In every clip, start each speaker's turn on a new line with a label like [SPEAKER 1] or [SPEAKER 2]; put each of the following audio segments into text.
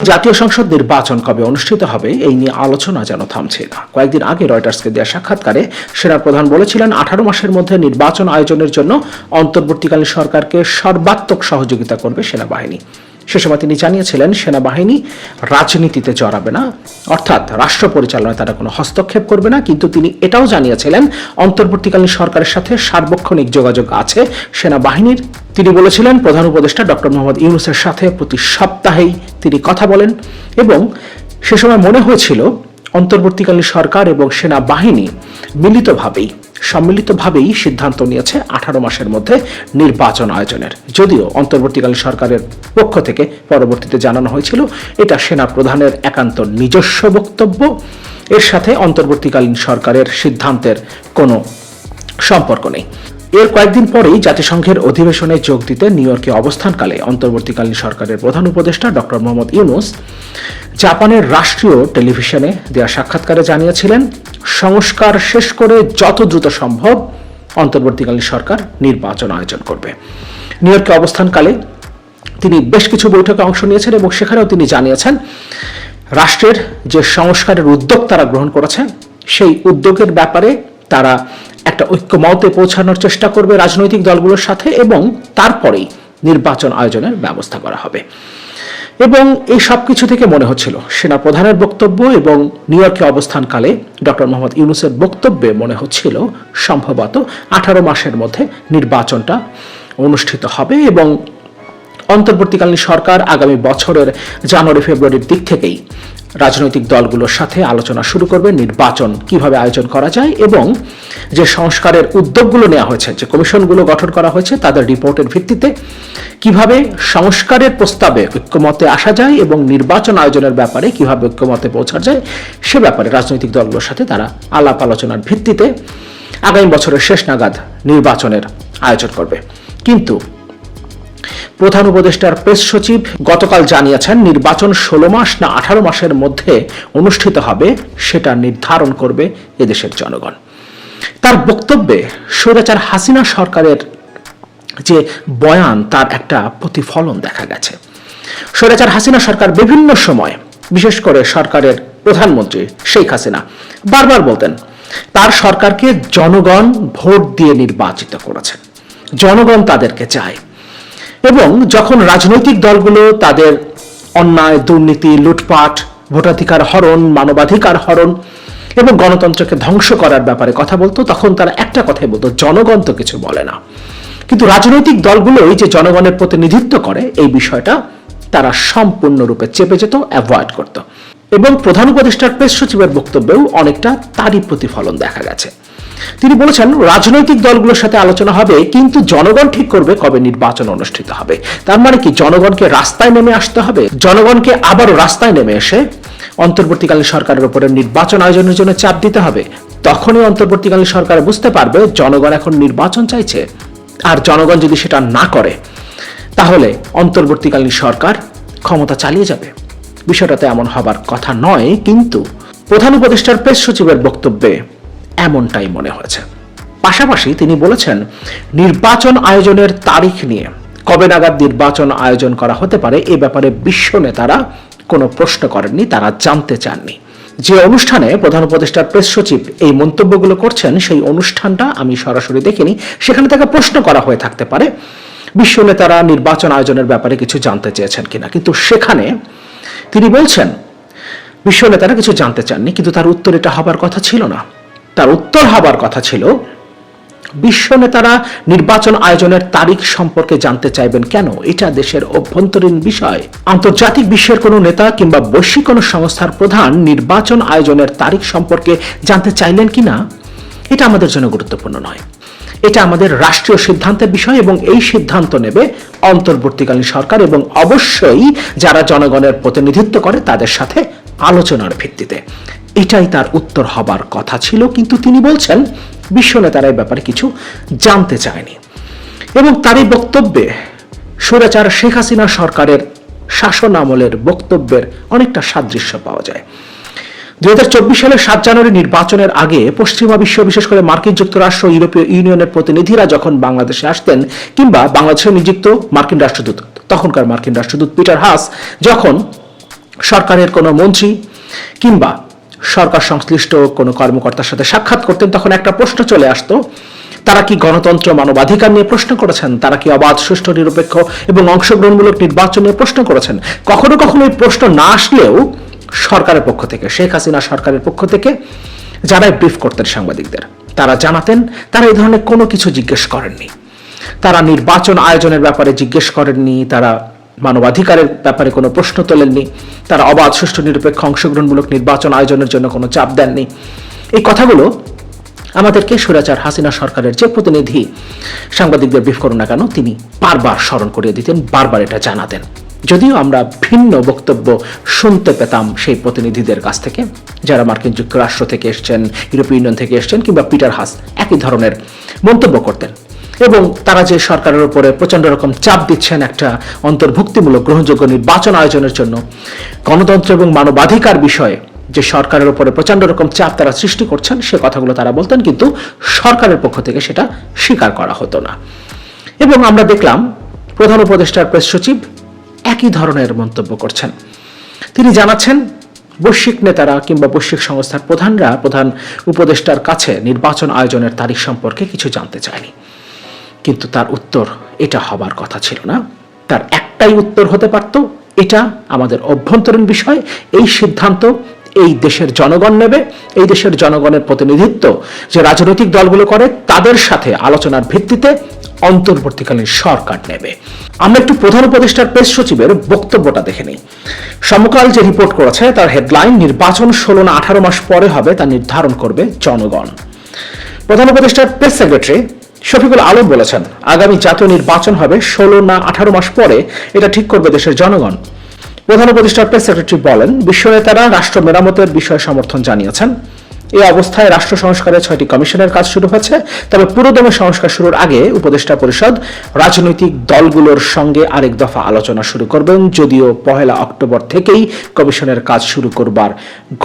[SPEAKER 1] জাতীয় সংসদ নির্বাচন কবে অনুষ্ঠিত হবে এই নিয়ে আলোচনা যেন থামছে না। কয়েকদিন আগে রয়টার্সকে দেওয়া সাক্ষাৎকারে সেনাপ্রধান বলেছিলেন 18 মাসের মধ্যে নির্বাচন আয়োজনের জন্য অন্তর্বর্তীকালীন সরকারকে সর্বাত্মক সহযোগিতা করবে সেনাবাহিনী। সে সময় তিনি জানিয়েছিলেন সেনাবাহিনী রাজনীতিতে জড়াবে না, অর্থাৎ রাষ্ট্র পরিচালনায় তারা কোনো হস্তক্ষেপ করবে না। কিন্তু তিনি এটাও জানিয়েছিলেন অন্তর্বর্তীকালীন সরকারের সাথে সার্বক্ষণিক যোগাযোগ আছে সেনাবাহিনীর। তিনি বলেছিলেন প্রধান উপদেষ্টা ডক্টর মোহাম্মদ ইউনূসের সাথে প্রতি সপ্তাহেই তিনি কথা বলেন এবং সে সময় মনে হয়েছিল অন্তর্বর্তীকালীন সরকার এবং সেনাবাহিনী সম্মিলিতভাবেই সিদ্ধান্ত নিয়েছে 18 মাসের মধ্যে নির্বাচন আয়োজনের। যদিও অন্তর্বর্তীকালীন সরকারের পক্ষ থেকে পরবর্তীতে জানানো হয়েছিল এটা সেনা প্রধানের একান্ত নিজস্ব বক্তব্য, এর সাথে অন্তর্বর্তীকালীন সরকারের সিদ্ধান্তের কোনো সম্পর্ক নেই। এর কয়েকদিন পরেই জাতিসংঘের অধিবেশনে যোগ দিতে নিউ ইয়র্কে অবস্থানকালে অন্তর্বর্তীকালীন সরকারের প্রধান উপদেষ্টা ডক্টর মোহাম্মদ ইউনূস জাপানের রাষ্ট্রীয় টেলিভিশনে দেওয়া সাক্ষাৎকারে জানিয়েছিলেন সংস্কার শেষ করে যত দ্রুত সম্ভব অন্তর্বর্তীকালীন সরকার নির্বাচন আয়োজন করবে। নিউ ইয়র্কে অবস্থানকালে তিনি বেশ কিছু বৈঠকে অংশ নিয়েছেন এবং সেখানেও তিনি জানিয়েছেন রাষ্ট্রের যে সংস্কারের উদ্যোগ তারা গ্রহণ করেছে সেই উদ্যোগের ব্যাপারে তারা একটা ঐক্যমতে পৌঁছানোর চেষ্টা করবে রাজনৈতিক দলগুলোর সাথে এবং তারপরেই নির্বাচন আয়োজনের ব্যবস্থা করা হবে। এবং এই সব কিছু থেকে মনে হচ্ছিল সেনাপ্রধানের বক্তব্য এবং নিউ ইয়র্কে অবস্থানকালে ডক্টর মোহাম্মদ ইউনূসের বক্তব্যে মনে হচ্ছিল সম্ভবত 18 মাসের মধ্যে নির্বাচনটা অনুষ্ঠিত হবে এবং অন্তর্বর্তীকালীন সরকার আগামী বছরের জানুয়ারি ফেব্রুয়ারির দিক থেকেই রাজনৈতিক দলগুলোর সাথে আলোচনা শুরু করবে নির্বাচন কিভাবে আয়োজন করা যায় এবং যে সংস্কারের উদ্যোগগুলো নেওয়া হয়েছে, যে কমিশনগুলো গঠন করা হয়েছে তাদের রিপোর্টের ভিত্তিতে কিভাবে সংস্কারের প্রস্তাবে ঐক্যমতে আসা যায় এবং নির্বাচন আয়োজনের ব্যাপারে কিভাবে ঐক্যমতে পৌঁছা যায় সে ব্যাপারে রাজনৈতিক দলগুলোর সাথে তারা আলাপ আলোচনার ভিত্তিতে আগামী বছরের শেষ নাগাদ নির্বাচনের আয়োজন করবে। কিন্তু প্রধান উপদেষ্টার প্রেস সচিব গতকাল জানিয়েছেন নির্বাচন 16 মাস না 18 মাসের মধ্যে অনুষ্ঠিত হবে সেটা নির্ধারণ করবে এদেশের জনগণ। তার বক্তব্যে স্বৈরাচার হাসিনা সরকারের যে বয়ান তার একটা প্রতিফলন দেখা গেছে। স্বৈরাচার হাসিনা সরকার বিভিন্ন সময়, বিশেষ করে সরকারের প্রধানমন্ত্রী শেখ হাসিনা বারবার বলতেন তার সরকারকে জনগণ ভোট দিয়ে নির্বাচিত করেছে, জনগণ তাদেরকে চায়। এবং যখন রাজনৈতিক দলগুলো তাদের অন্যায়, দুর্নীতি, লুটপাট, ভোটাধিকার হরণ, মানবাধিকার হরণ এবং গণতন্ত্রকে ধ্বংস করার ব্যাপারে কথা বলতো তখন তারা একটা কথাই বলতো জনগণ তো কিছু বলে না। কিন্তু রাজনৈতিক দলগুলোই যে জনগণের প্রতিনিধিত্ব করে এই বিষয়টা তারা সম্পূর্ণরূপে চেপে যেত, অ্যাভয়েড করত। এবং প্রধান উপদেষ্টার প্রেস সচিবের বক্তব্যেও অনেকটা তারই প্রতিফলন দেখা গেছে। তিনি বলেছেন রাজনৈতিক দলগুলোর সাথে আলোচনা হবে কিন্তু জনগণ ঠিক করবে কবে নির্বাচন অনুষ্ঠিত হবে। তার মানে কি জনগণকে রাস্তায় নেমে আসতে হবে, জনগণকে আবারও রাস্তায় নেমে এসে অন্তর্বর্তীকালীন সরকারের উপরে নির্বাচন আয়োজনের জন্য চাপ দিতে হবে। তখনই অন্তর্বর্তীকালীন সরকার বুঝতে পারবে জনগণ এখন নির্বাচন চাইছে। আর জনগণ যদি সেটা না করে তাহলে অন্তর্বর্তীকালীন সরকার ক্ষমতা চালিয়ে যাবে। বিষয়টাতে এমন হবার কথা নয়, কিন্তু প্রধান উপদেষ্টার প্রেস সচিবের বক্তব্যে এমনটাই মনে হয়েছে। পাশাপাশি তিনি বলেছেন নির্বাচন আয়োজনের তারিখ নিয়ে কবে নাগাদ নির্বাচন আয়োজন করা হতে পারে এ ব্যাপারে বিশ্ব নেতারা কোনো প্রশ্ন করেননি, তারা জানতে চাননি। যে অনুষ্ঠানে প্রধান উপদেষ্টার প্রেস সচিব এই মন্তব্যগুলো করছেন সেই অনুষ্ঠানটা আমি সরাসরি দেখিনি। সেখানে তাকে প্রশ্ন করা হয়ে থাকতে পারে বিশ্ব নেতারা নির্বাচন আয়োজনের ব্যাপারে কিছু জানতে চেয়েছেন কিনা, কিন্তু সেখানে তিনি বলছেন বিশ্ব নেতারা কিছু জানতে চাননি, কিন্তু তার উত্তর এটা হবার কথা ছিল না। তার উত্তর হবার কথা ছিল বিশ্ব নেতারা নির্বাচন আয়োজনের তারিখ সম্পর্কে জানতে চাইবেন কেন? এটা দেশের অভ্যন্তরীণ বিষয়। আন্তর্জাতিক বিশ্বের কোনো নেতা কিংবা বৈশ্বিক কোনো সংস্থার প্রধান নির্বাচন আয়োজনের তারিখ সম্পর্কে জানতে চাইলেন কিনা এটা আমাদের জন্য গুরুত্বপূর্ণ নয়। এটা আমাদের রাষ্ট্রীয় সিদ্ধান্তের বিষয় এবং এই সিদ্ধান্ত নেবে অন্তর্বর্তীকালীন সরকার এবং অবশ্যই যারা জনগণের প্রতিনিধিত্ব করে তাদের সাথে আলোচনার ভিত্তিতে। এটাই তার উত্তর হবার কথা ছিল, কিন্তু তিনি বলছেন বিশ্ব নেতারা এই ব্যাপারে কিছু জানতে চায়নি। এবং তার এই বক্তব্যে স্বৈরাচার শেখ হাসিনা সরকারের শাসন আমলের বক্তব্যের অনেকটা সাদৃশ্য পাওয়া যায়। 2024 সালের 7 জানুয়ারি নির্বাচনের আগে পশ্চিমা বিশ্ব, বিশেষ করে মার্কিন যুক্তরাষ্ট্র, ইউরোপীয় ইউনিয়নের প্রতিনিধিরা যখন বাংলাদেশে আসতেন কিংবা বাংলাদেশে নিযুক্ত মার্কিন রাষ্ট্রদূত, তখনকার মার্কিন রাষ্ট্রদূত পিটার হাস যখন সরকারের কোনো মন্ত্রী কিংবা সরকার সংশ্লিষ্ট কোনো কর্মকর্তার সাথে সাক্ষাৎ করতেন, তখন একটা প্রশ্ন চলে আসতো, তারা কি গণতন্ত্র মানবাধিকার নিয়ে প্রশ্ন করেছেন, তারা কি অবাধ সুষ্ঠু নিরপেক্ষ এবং অংশগ্রহণমূলক নির্বাচন নিয়ে প্রশ্ন করেছেন। কখনো কখনো এই প্রশ্ন না আসলেও সরকারের পক্ষ থেকে, শেখ হাসিনা সরকারের পক্ষ থেকে যারা ব্রিফ করতেন সাংবাদিকদের, তারা জানাতেন তারা এই ধরনের কোনো কিছু জিজ্ঞেস করেননি। তারা নির্বাচন আয়োজনের ব্যাপারে জিজ্ঞেস করেননি, তারা মানবাধিকারের ব্যাপারে কোনো প্রশ্ন তোলেননি, তারা অবাধ সুষ্ঠু নিরপেক্ষ অংশগ্রহণমূলক নির্বাচন আয়োজনের জন্য কোনো চাপ দেননি। এই কথাগুলো আমাদেরকে স্বৈরাচার হাসিনা সরকারের যে প্রতিনিধি সাংবাদিকদের ব্রিফ করুন না কেন, তিনি বারবার স্মরণ করিয়ে দিতেন, বারবার এটা জানাতেন। যদিও আমরা ভিন্ন বক্তব্য শুনতে পেতাম সেই প্রতিনিধিদের কাছ থেকে, যারা মার্কিন যুক্তরাষ্ট্র থেকে এসছেন, ইউরোপীয় ইউনিয়ন থেকে এসছেন কিংবা পিটার হাস একই ধরনের মন্তব্য করতেন, এবং তারা যে সরকারের উপরে প্রচন্ড রকম চাপ দিচ্ছেন একটা অন্তর্ভুক্তিমূলক গ্রহণযোগ্য নির্বাচন আয়োজনের জন্য, গণতন্ত্র এবং মানবাধিকার বিষয়ে যে সরকারের উপরে প্রচন্ড রকম চাপ তারা সৃষ্টি করছেন, সে কথাগুলো তারা বলতেন, কিন্তু সরকারের পক্ষ থেকে সেটা স্বীকার করা হতো না। এবং আমরা দেখলাম প্রধান উপদেষ্টার প্রেস সচিব একই ধরনের মন্তব্য করছেন। তিনি জানাচ্ছেন বৈশ্বিক নেতারা কিংবা বৈশ্বিক সংস্থার প্রধানরা প্রধান উপদেষ্টার কাছে নির্বাচন আয়োজনের তারিখ সম্পর্কে কিছু জানতে চায়নি। কিন্তু তার উত্তর এটা হবার কথা ছিল না। তার একটাই উত্তর হতে পারত, এটা আমাদের অভ্যন্তরীণ বিষয়, এই সিদ্ধান্ত এই দেশের জনগণ নেবে, এই দেশের জনগণের প্রতিনিধিত্ব যে রাজনৈতিক দলগুলো করে তাদের সাথে আলোচনার ভিত্তিতে অন্তর্বর্তীকালীন সরকার নেবে। আমরা একটু প্রধান উপদেষ্টার প্রেস সচিবের বক্তব্যটা দেখে নিই। সমকাল যে রিপোর্ট করেছে তার হেডলাইন, নির্বাচন 16 না 18 মাস পরে হবে তা নির্ধারণ করবে জনগণ। প্রধান উপদেষ্টার প্রেস সেক্রেটারি শফিকুল আলম বলেছেন, আগামী জাতীয় নির্বাচন হবে 16 না 18 মাস পরে, এটা ঠিক করবে দেশের জনগণ। প্রধান উপদেষ্টার প্রেস সেক্রেটারি বলেন, বিশ্ব নেতারা রাষ্ট্র মেরামতের বিষয়ে সমর্থন জানিয়েছেন। এই অবস্থায় রাষ্ট্র সংস্কারের 6টি কমিশনের কাজ শুরু হয়েছে। তবে পুরোদমে সংস্কার শুরুর আগে উপদেষ্টা পরিষদ রাজনৈতিক দলগুলোর সঙ্গে আরেক দফা আলোচনা শুরু করবেন। যদিও 1 অক্টোবর থেকেই কমিশনের কাজ শুরু করবার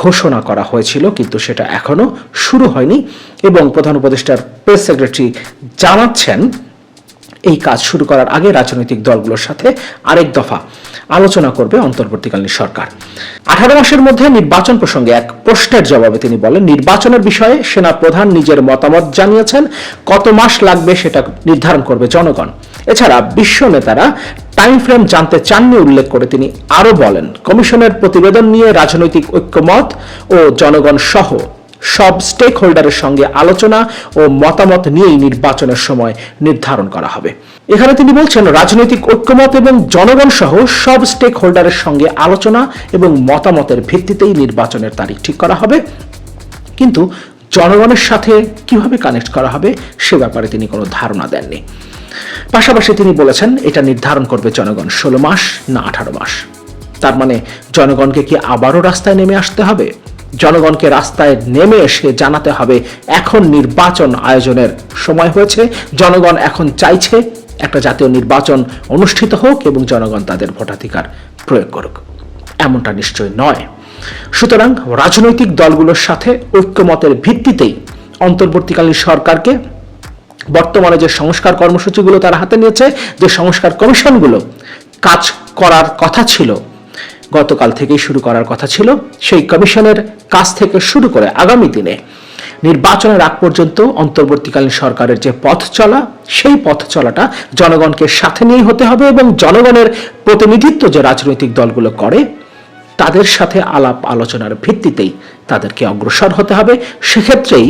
[SPEAKER 1] ঘোষণা করা হয়েছিল, কিন্তু সেটা এখনো শুরু হয়নি। এবং প্রধান উপদেষ্টার প্রেস সেক্রেটারি জানাচ্ছেন, এই কাজ শুরু করার আগে রাজনৈতিক দলগুলোর সাথে আরেক দফা আলোচনা করবে অন্তর্বর্তীকালীন সরকার। 18 মাসের মধ্যে নির্বাচন প্রসঙ্গে এক প্রশ্নের জবাবে তিনি বলেন, নির্বাচনের বিষয়ে সেনা প্রধান নিজের মতামত জানিয়েছেন, কত মাস লাগবে সেটা নির্ধারণ করবে জনগণ। এছাড়া বিশ্ব নেতারা টাইম ফ্রেম জানতে চাননি উল্লেখ করে তিনি আরো বলেন, কমিশনের প্রতিবেদন নিয়ে রাজনৈতিক ঐক্যমত ও জনগণ সহ সব স্টেক হোল্ডারের সঙ্গে আলোচনা ও মতামত নিয়েই নির্বাচনের সময় নির্ধারণ করা হবে। এখানে তিনি বলছেন, রাজনৈতিক ঐক্যমত এবং জনগণ সহ সব স্টেক হোল্ডারের সঙ্গে আলোচনা এবং মতামতের ভিত্তিতেই নির্বাচনের তারিখ ঠিক করা হবে, কিন্তু জনগণের সাথে কিভাবে কানেক্ট করা হবে সে ব্যাপারে তিনি কোনো ধারণা দেননি। পাশাপাশি তিনি বলেছেন, এটা নির্ধারণ করবে জনগণ 16 মাস না 18 মাস। তার মানে জনগণকে কি আবারও রাস্তায় নেমে আসতে হবে? জনগণকে রাস্তায় নেমে এসে জানাতে হবে এখন নির্বাচন আয়োজনের সময় হয়েছে, জনগণ এখন চাইছে একটা জাতীয় নির্বাচন অনুষ্ঠিত হোক এবং জনগণ তাদের ভোটাধিকার প্রয়োগ করুক। এমনটা নিশ্চয় নয়। সুতরাং রাজনৈতিক দলগুলোর সাথে ঐক্যমতের ভিত্তিতেই অন্তর্বর্তীকালীন সরকারকে বর্তমানে যে সংস্কার কর্মসূচিগুলো তারা হাতে নিয়েছে, যে সংস্কার কমিশনগুলো কাজ করার কথা ছিল, গতকাল থেকেই শুরু করার কথা ছিল, সেই কমিশনের কাজ থেকে শুরু করে আগামী দিনে নির্বাচনের আগ পর্যন্ত অন্তর্বর্তীকালীন সরকারের যে পথ চলা, সেই পথ চলাটা জনগণকে সাথে নিয়েই হতে হবে এবং জনগণের প্রতিনিধিত্ব যে রাজনৈতিক দলগুলো করে তাদের সাথে আলাপ আলোচনার ভিত্তিতেই তাদেরকে অগ্রসর হতে হবে। সেক্ষেত্রেই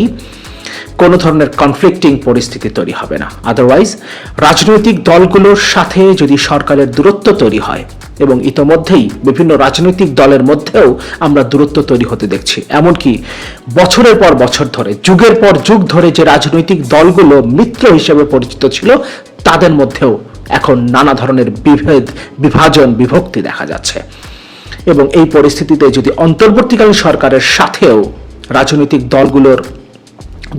[SPEAKER 1] কোনো ধরনের কনফ্লিক্টিং পরিস্থিতি তৈরি হবে না। আদারওয়াইজ রাজনৈতিক দলগুলোর সাথে যদি সরকারের দূরত্ব তৈরি হয়, এবং ইতোমধ্যেই বিভিন্ন রাজনৈতিক দলের মধ্যেও আমরা দূরত্ব তৈরি হতে দেখছি, এমনকি বছরের পর বছর ধরে, যুগের পর যুগ ধরে যে রাজনৈতিক দলগুলো মিত্র হিসেবে পরিচিত ছিল তাদের মধ্যেও এখন নানা ধরনের বিভাজন, বিভক্তি দেখা যাচ্ছে। এবং এই পরিস্থিতিতে যদি অন্তর্বর্তীকালীন সরকারের সাথেও রাজনৈতিক দলগুলোর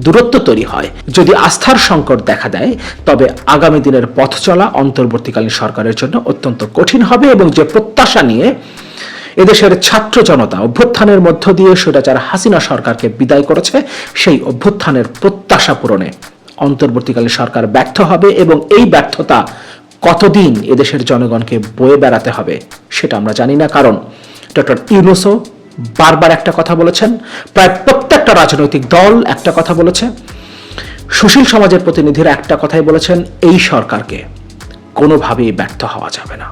[SPEAKER 1] দূরত্ব তৈরি হয়, যদি আস্থার সংকট দেখা দেয়, তবে আগামী দিনের পথ চলা অন্তর্বর্তীকালীন সরকারের জন্য অত্যন্ত কঠিন হবে। এবং যে প্রত্যাশা নিয়ে এদেশের ছাত্র জনতা অভ্যুত্থানের মধ্য দিয়ে স্বৈরাচার হাসিনা সরকারকে বিদায় করেছে, সেই অভ্যুত্থানের প্রত্যাশা পূরণে অন্তর্বর্তীকালীন সরকার ব্যর্থ হবে। এবং এই ব্যর্থতা কতদিন এদেশের জনগণকে বয়ে বেড়াতে হবে সেটা আমরা জানি না, কারণ ডক্টর ইউনূসও বারবার একটা কথা বলেছেন, প্রায় প্রত্যেকটা রাজনৈতিক দল একটা কথা বলেছে, সুশীল সমাজের প্রতিনিধিরা একটা কথাই বলেছেন, এই সরকারকে কোনোভাবেই ব্যর্থ হওয়া যাবে না।